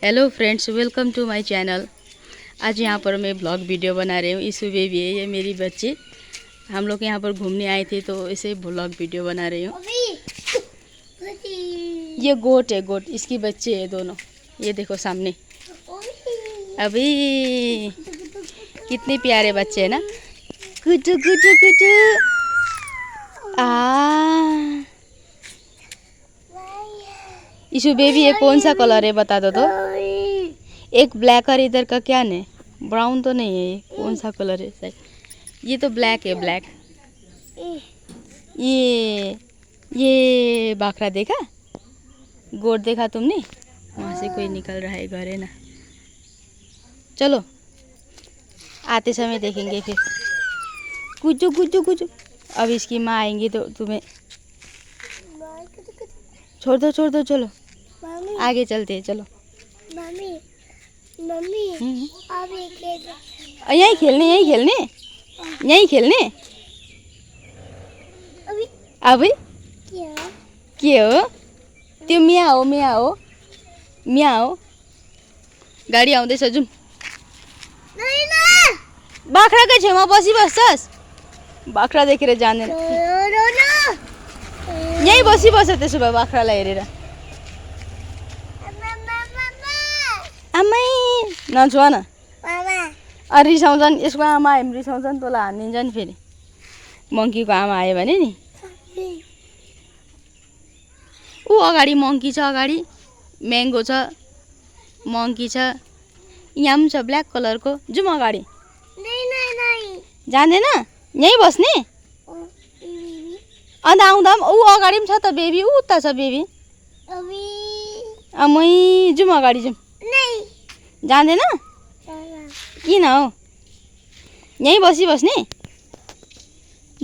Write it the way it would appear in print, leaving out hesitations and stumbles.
Hello friends, welcome to my channel. आज यहाँ पर मैं ब्लॉग वीडियो बना रही हूँ। ईशु बेबी है, ये मेरी बच्ची। हम लोग यहाँ पर घूमने आए थे तो इसे ब्लॉग वीडियो बना रही हूँ। ये गोट है, गोट, इसकी बच्चे है दोनों। ये देखो सामने। अभी कितने प्यारे बच्चे हैं ना। कुटू कुटू कुटू। ईशु बेबी, ये कौन सा कलर है बता दो तो। एक ब्लैक और इधर का क्या है, ब्राउन तो नहीं है। ये कौन सा कलर है शायद, ये तो ब्लैक है, ब्लैक। ये बाखरा देखा, गोट देखा तुमने? वहाँ से कोई निकल रहा है, घर है ना। चलो आते समय देखेंगे फिर। कुचू कुचू कुचू। अब इसकी माँ आएंगी तो तुम्हें छोड़ दो, छोड़ दो। चलो आगे चलते हैं, चलो। मम्मी मम्मी यहीं खेलने, यहीं खेलने, यहीं खेलने। अभी के हो त्यो? म्याओ म्याओ म्याओ। गाडी आउँदैछ, जाउँ। बाख्राकै छेउमा बसिबस्छस्? बाख्रा देखेर जाँदैन। यहीँ बसिबस्छ त्यसो भए बाख्रालाई हेरेर। आमै नछुवा न, रिसाउँछन्। यसको आमा आयो भने रिसाउँछन्, तँलाई हानिदिन्छ नि फेरि। मङ्कीको आमा आयो भने नि। ऊ अगाडि मङ्की छ, अगाडि म्याङ्गो छ, मङ्की छ, यहाँ पनि छ ब्ल्याक कलरको। जाउँ अगाडि। जाँदैन, यहीँ बस्ने। अन्त आउँदा पनि ऊ अगाडि पनि छ त बेबी, उता छ बेबी। अमै जाउँ अगाडि, जाउँ। जाँदैन? किन हौ? यहीँ बसिबस्ने।